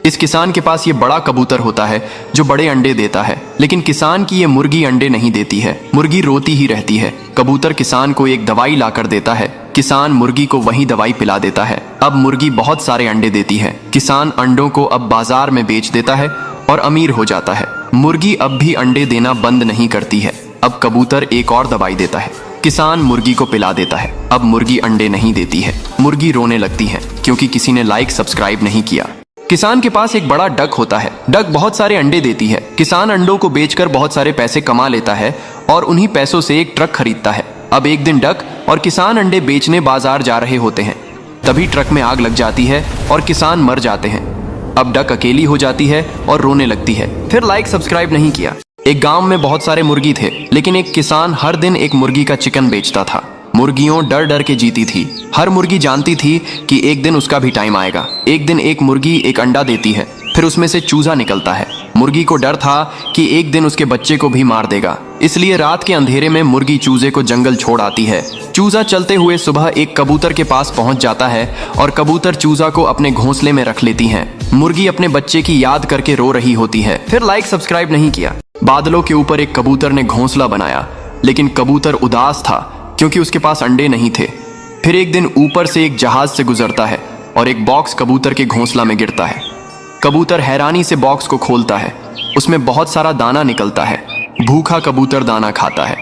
इस किसान के पास ये बड़ा कबूतर होता है जो बड़े अंडे देता है, लेकिन किसान की ये मुर्गी अंडे नहीं देती है। मुर्गी रोती ही रहती है। कबूतर किसान को एक दवाई लाकर देता है। किसान मुर्गी को वही दवाई पिला देता है। अब मुर्गी बहुत सारे अंडे देती है। किसान अंडों को अब बाजार में बेच देता है और अमीर हो जाता है। मुर्गी अब भी अंडे देना बंद नहीं करती है। अब कबूतर एक और दवाई देता है। किसान मुर्गी को पिला देता है। अब मुर्गी अंडे नहीं देती है। मुर्गी रोने लगती है क्योंकि किसी ने लाइक सब्सक्राइब नहीं किया। किसान के पास एक बड़ा डक होता है। डक बहुत सारे अंडे देती है। किसान अंडों को बेचकर बहुत सारे पैसे कमा लेता है और उन्हीं पैसों से एक ट्रक खरीदता है। अब एक दिन डक और किसान अंडे बेचने बाजार जा रहे होते हैं। तभी ट्रक में आग लग जाती है और किसान मर जाते हैं। अब डक अकेली हो जाती है और रोने लगती है। फिर लाइक सब्सक्राइब नहीं किया। एक गांव में बहुत सारे मुर्गी थे, लेकिन एक किसान हर दिन एक मुर्गी का चिकन बेचता था। मुर्गियों डर डर के जीती थी। हर मुर्गी जानती थी कि एक दिन उसका भी टाइम आएगा। एक दिन एक मुर्गी एक अंडा देती है, फिर उसमें से चूजा निकलता है। मुर्गी को डर था कि एक दिन उसके बच्चे को भी मार देगा, इसलिए रात के अंधेरे में मुर्गी चूजे को जंगल छोड़ आती है। चूजा चलते हुए सुबह एक कबूतर के पास पहुंच जाता है और कबूतर चूजा को अपने घोंसले में रख लेती हैं। मुर्गी अपने बच्चे की याद करके रो रही होती है। फिर लाइक सब्सक्राइब नहीं किया। बादलों के ऊपर एक कबूतर ने घोंसला बनाया, लेकिन कबूतर उदास था क्योंकि उसके पास अंडे नहीं थे। फिर एक दिन ऊपर से एक जहाज से गुजरता है और एक बॉक्स कबूतर के घोंसला में गिरता है। कबूतर हैरानी से बॉक्स को खोलता है। उसमें बहुत सारा दाना निकलता है। भूखा कबूतर दाना खाता है।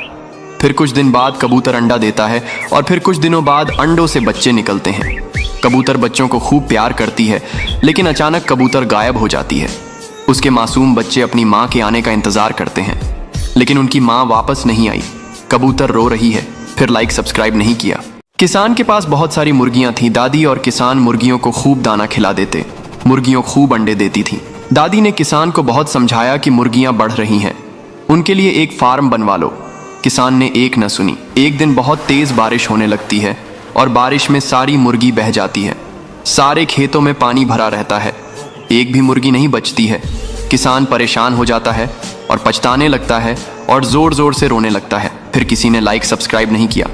फिर कुछ दिन बाद कबूतर अंडा देता है और फिर कुछ दिनों बाद अंडों से बच्चे निकलते हैं। कबूतर बच्चों को खूब प्यार करती है, लेकिन अचानक कबूतर गायब हो जाती है। उसके मासूम बच्चे अपनी माँ के आने का इंतजार करते हैं, लेकिन उनकी माँ वापस नहीं आई। कबूतर रो रही है। फिर लाइक सब्सक्राइब नहीं किया। किसान के पास बहुत सारी मुर्गियां थी। दादी और किसान मुर्गियों को खूब दाना खिला देते। मुर्गियों खूब अंडे देती थी। दादी ने किसान को बहुत समझाया कि मुर्गियां बढ़ रही हैं, उनके लिए एक फार्म बनवा लो। किसान ने एक न सुनी। एक दिन बहुत तेज बारिश होने लगती है और बारिश में सारी मुर्गी बह जाती है। सारे खेतों में पानी भरा रहता है। एक भी मुर्गी नहीं बचती है। किसान परेशान हो जाता है और पछताने लगता है और जोर जोर से रोने लगता है। फिर किसी ने लाइक सब्सक्राइब नहीं किया।